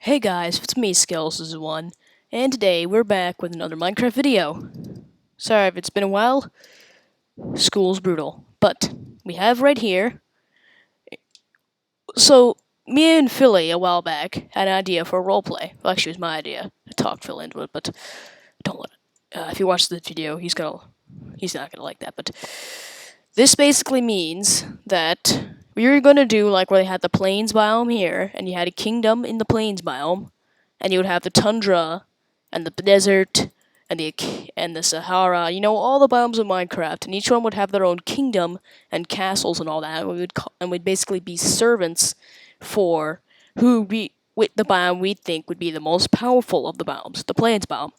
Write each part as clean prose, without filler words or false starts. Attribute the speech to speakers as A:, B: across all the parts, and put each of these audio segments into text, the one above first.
A: Hey guys, it's me, Skills1, and today we're back with another Minecraft video. Sorry if it's been a while, school's brutal, but we have right here. So, me and Philly a while back had an idea for a roleplay. Well, actually, it was my idea. I talked Phil into it, but don't let it. If you watch the video, he's not gonna like that, but this basically means that we were gonna do like where they had the plains biome here, and you had a kingdom in the plains biome, and you would have the tundra and the desert and the Sahara. You know, all the biomes of Minecraft, and each one would have their own kingdom and castles and all that. And we'd basically be servants for with the biome we think would be the most powerful of the biomes, the plains biome.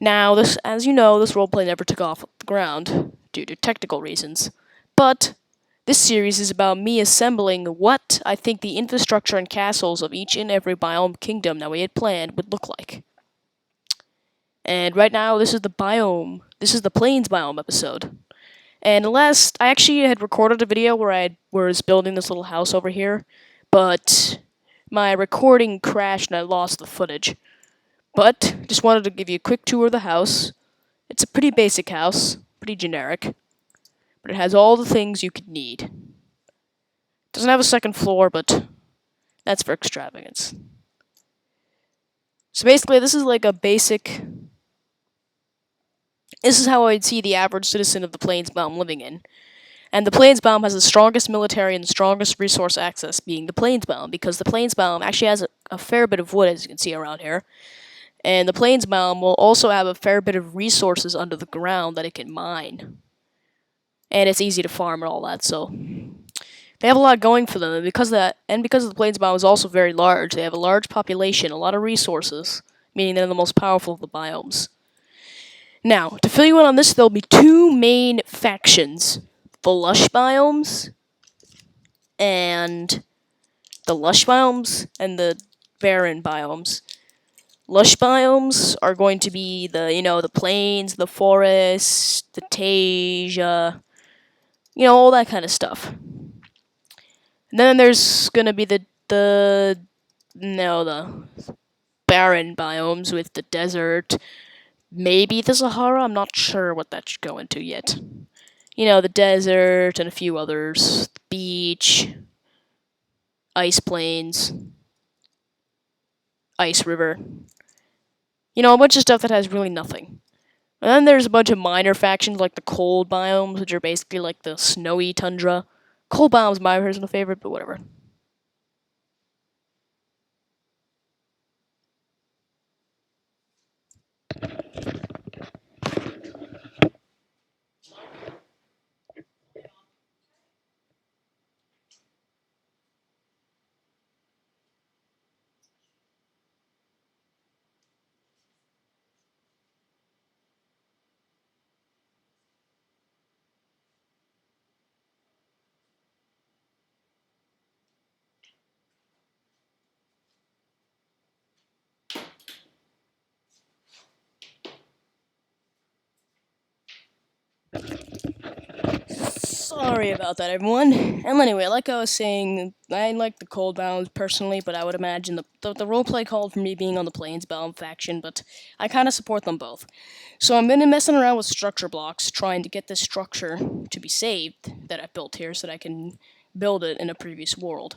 A: Now, this, as you know, this roleplay never took off the ground due to technical reasons, but this series is about me assembling what I think the infrastructure and castles of each and every biome kingdom that we had planned would look like. And right now, this is the plains biome episode. And I actually had recorded a video where I was building this little house over here, but my recording crashed and I lost the footage. But just wanted to give you a quick tour of the house. It's a pretty basic house, pretty generic, but it has all the things you could need. Doesn't have a second floor, but that's for extravagance. So basically, this is like a basic. This is how I'd see the average citizen of the Plains biome living in. And the Plains biome has the strongest military and strongest resource access, being the Plains biome, because the Plains biome actually has a fair bit of wood, as you can see around here. And the Plains biome will also have a fair bit of resources under the ground that it can mine. And it's easy to farm and all that, so they have a lot going for them, and because the Plains biome is also very large, they have a large population, a lot of resources, meaning they're the most powerful of the biomes. Now, to fill you in on this, there'll be two main factions: the lush biomes and the barren biomes. Lush biomes are going to be the plains, the forests, the Tasia, all that kind of stuff. And then there's gonna be the barren biomes with the desert, maybe the Sahara. I'm not sure what that should go into yet. The desert and a few others, the beach, ice plains, ice river. A bunch of stuff that has really nothing. And then there's a bunch of minor factions like the cold biomes, which are basically like the snowy tundra. Cold biomes, my personal favorite, but whatever. Sorry about that, everyone. And anyway, like I was saying, I like the cold biomes personally, but I would imagine the roleplay called for me being on the plains biome faction, but I kind of support them both. So I'm been messing around with structure blocks, trying to get this structure to be saved that I built here so that I can build it in a previous world.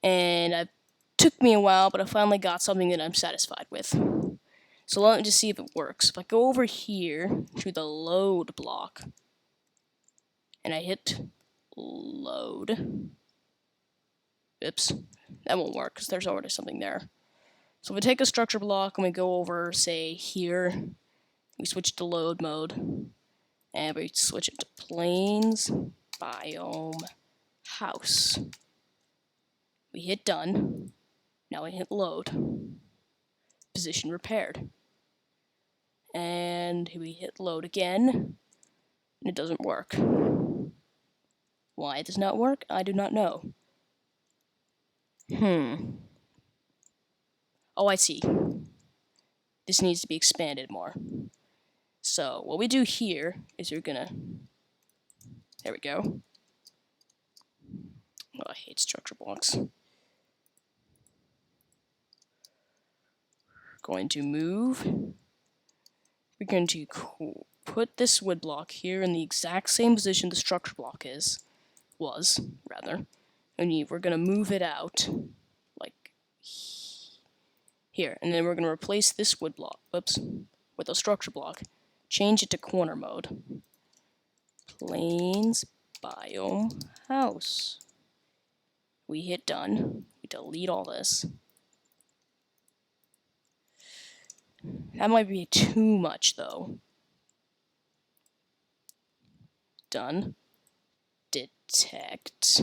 A: And it took me a while, but I finally got something that I'm satisfied with. So let me just see if it works. If I go over here to the load block, and I hit load. Oops, that won't work because there's already something there. So if we take a structure block and we go over, say, here, we switch to load mode, and we switch it to plains, biome, house. We hit done. Now we hit load. Position repaired. And we hit load again, and it doesn't work. Why it does not work, I do not know. Oh, I see. This needs to be expanded more. So, what we do here is we're gonna... There we go. Oh, I hate structure blocks. going to move. We're going to put this wood block here in the exact same position the structure block was, and we're going to move it out, like here, and then we're going to replace this wood block, with a structure block, change it to corner mode. Plains biome house. We hit done. We delete all this. That might be too much though. Done. Detect.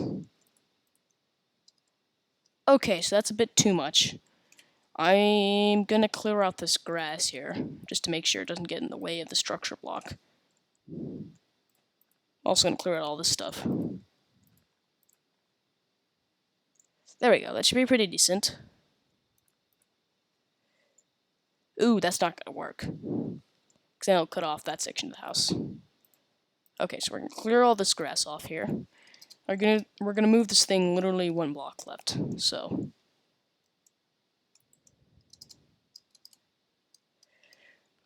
A: Okay, so that's a bit too much. I'm gonna clear out this grass here, just to make sure it doesn't get in the way of the structure block. Also gonna clear out all this stuff. There we go, that should be pretty decent. Ooh, that's not gonna work. Because then it'll cut off that section of the house. Okay, so we're gonna clear all this grass off here. We're gonna move this thing literally one block left, so.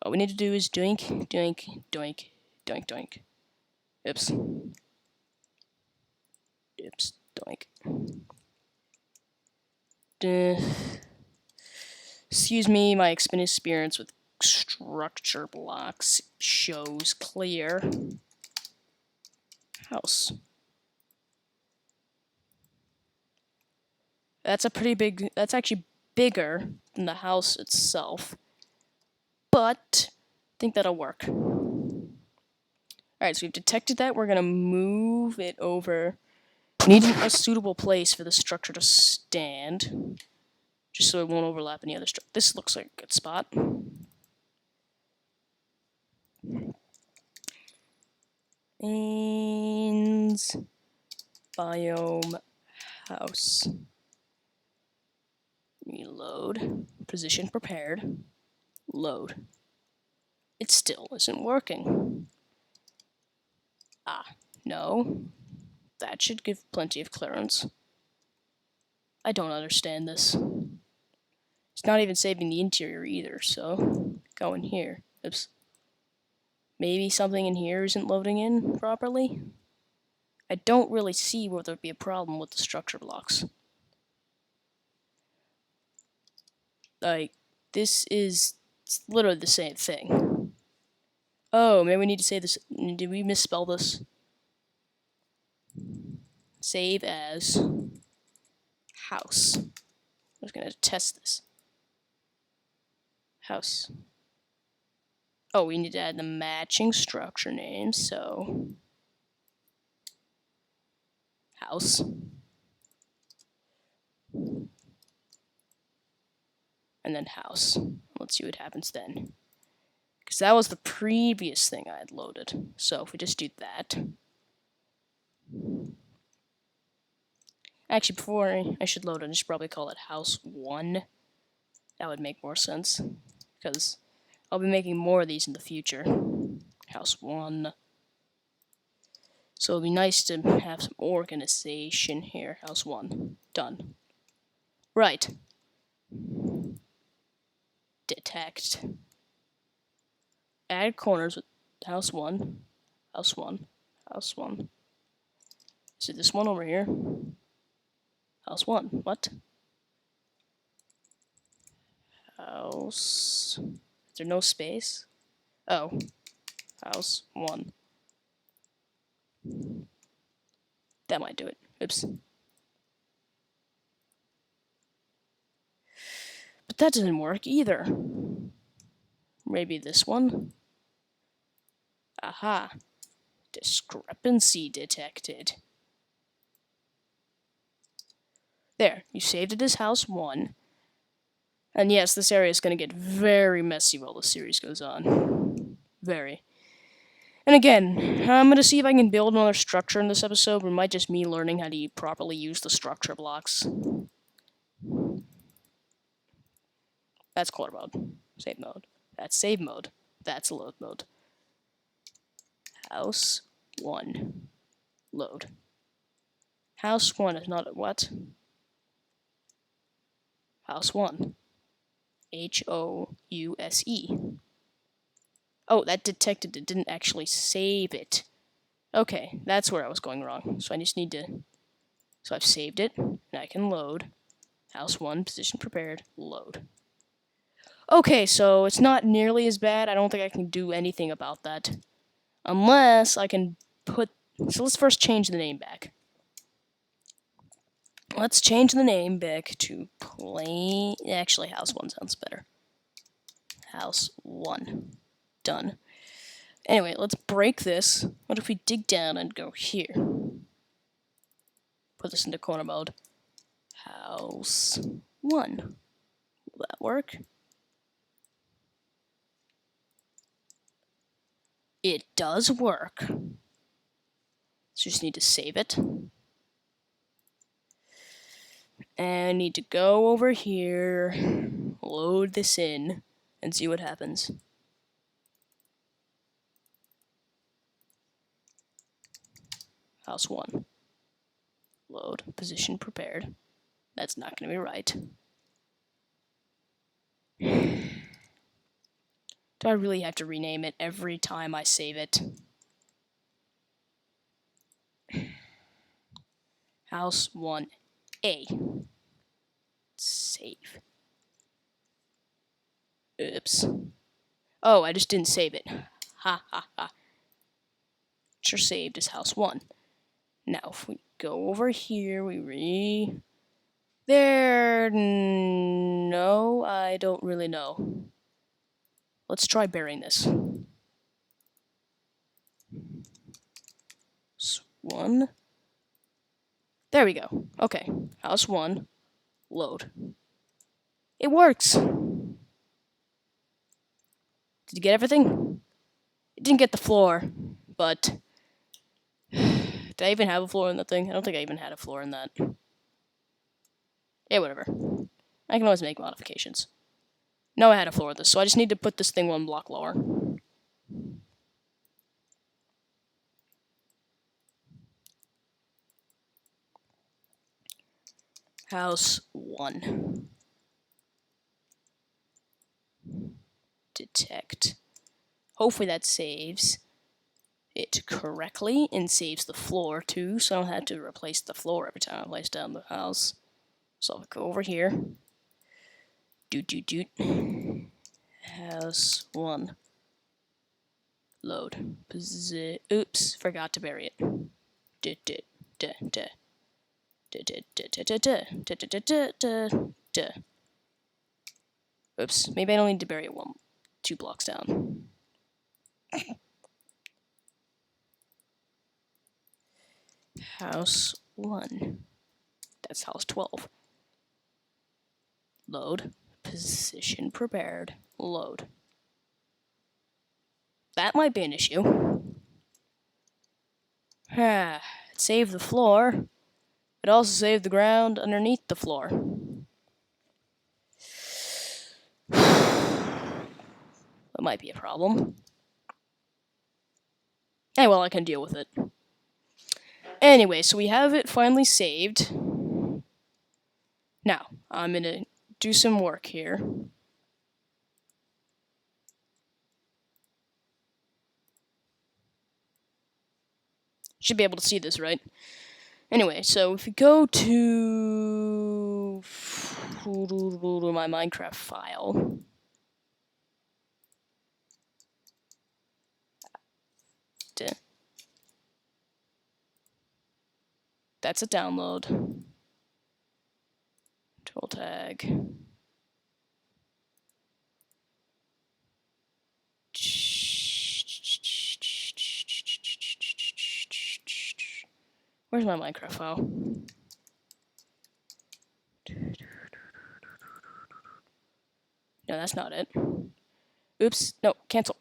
A: All we need to do is doink, doink, doink, doink, doink. Oops. Oops, doink. Excuse me, my experience with structure blocks shows clear. House. That's actually bigger than the house itself. But I think that'll work. Alright, so we've detected that. We're gonna move it over. We need a suitable place for the structure to stand, just so it won't overlap any other structure. This looks like a good spot. And biome house. Reload. Position prepared. Load. It still isn't working. Ah, no. That should give plenty of clearance. I don't understand this. It's not even saving the interior either, so go in here. Oops. Maybe something in here isn't loading in properly? I don't really see where there'd be a problem with the structure blocks. Like, this is literally the same thing. Oh, maybe we need to say this. Did we misspell this? Save as house. I'm just gonna test this. House. Oh, we need to add the matching structure name, so house. And then house. Let's see what happens then. Because that was the previous thing I had loaded. So if we just do that. Actually, before I should load it, I should probably call it house 1. That would make more sense. Because I'll be making more of these in the future. House 1. So it'll be nice to have some organization here. House 1. Done. Right. Detect. Add corners with house 1. House 1. House 1. So this one over here. House 1. What? House. Is there no space? Oh. House 1. That might do it. Oops. But that doesn't work either. Maybe this one? Aha. Discrepancy detected. There. You saved it as house 1. And yes, this area is going to get very messy while the series goes on. Very. And again, I'm going to see if I can build another structure in this episode, or it might just me learning how to properly use the structure blocks. That's corner mode. Save mode. That's save mode. That's load mode. House 1. Load. House 1 is not a what? House 1. HOUSE. Oh, that detected it, didn't actually save it. Okay, that's where I was going wrong. So I just need to... So I've saved it, and I can load. House 1, position prepared, load. Okay, so it's not nearly as bad. I don't think I can do anything about that. Unless I can put... So let's first change the name back. Let's change the name back to plain... Actually, House 1 sounds better. House 1. Done. Anyway, let's break this. What if we dig down and go here? Put this into corner mode. House 1. Will that work? It does work. So just need to save it. And I need to go over here, load this in, and see what happens. House 1. Load. Position prepared. That's not going to be right. Do I really have to rename it every time I save it? House 1A. Save. Oops. Oh, I just didn't save it. Ha ha ha. Sure saved as House 1. Now, if we go over here, There... No, I don't really know. Let's try burying this. House 1. There we go. Okay. House 1. Load. It works! Did you get everything? It didn't get the floor, but... Did I even have a floor in that thing? I don't think I even had a floor in that. Yeah, whatever. I can always make modifications. No, I had a floor with this, so I just need to put this thing 1 block lower. House 1. Detect. Hopefully that saves it correctly and saves the floor too, so I don't have to replace the floor every time I place down the house. So I'll go over here. Doot. House 1. Load. Oops, forgot to bury it. Oops, maybe I don't need to bury it 2 blocks down. House 1. That's house 12. Load. Position prepared. Load. That might be an issue. It saved the floor. It also saved the ground underneath the floor. That might be a problem. Hey, well, I can deal with it. Anyway, so we have it finally saved. Now, I'm gonna do some work here. Should be able to see this, right? Anyway, so if you go to my Minecraft file, that's a download. Tool tag. Where's my Minecraft file? No, that's not it. Oops. No, cancel.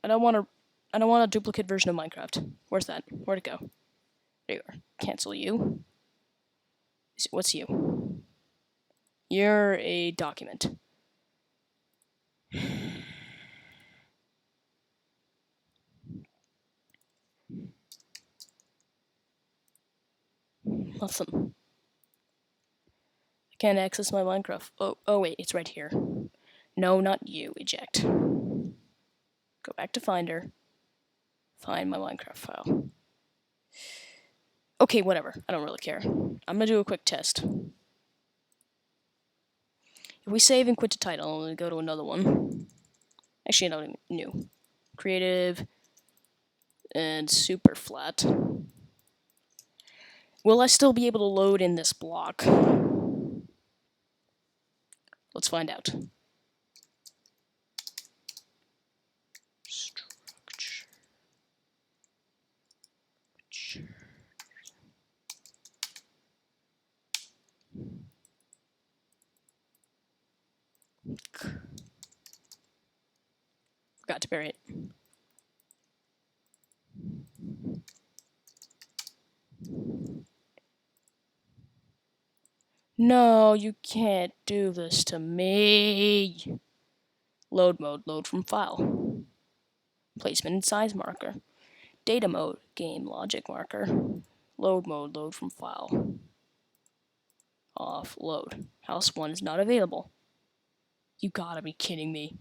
A: I don't want a duplicate version of Minecraft. Where's that? Where'd it go? There you are. Cancel you. What's you? You're a document. Nothing. I can't access my Minecraft. Oh wait, it's right here. No, not you. Eject. Go back to Finder. Find my Minecraft file. Okay, whatever. I don't really care. I'm gonna do a quick test. If we save and quit the title and go to another one. Actually, no, new. Creative. And super flat. Will I still be able to load in this block? Let's find out. Forgot to bury it. No, you can't do this to me. Load mode, load from file. Placement and size marker. Data mode, game logic marker. Load mode, load from file. Off, load. House 1 is not available. You gotta be kidding me.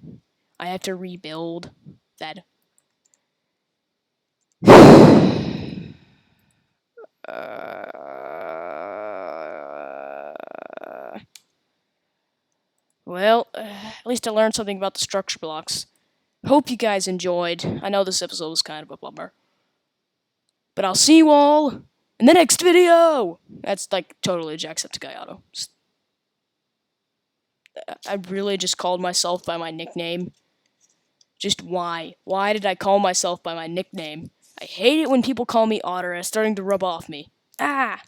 A: I have to rebuild that. Well, at least I learned something about the structure blocks. Hope you guys enjoyed. I know this episode was kind of a bummer. But I'll see you all in the next video! That's like totally Jacksepticeye Auto. I really just called myself by my nickname. Just why? Why did I call myself by my nickname? I hate it when people call me Otter. It's starting to rub off me. Ah!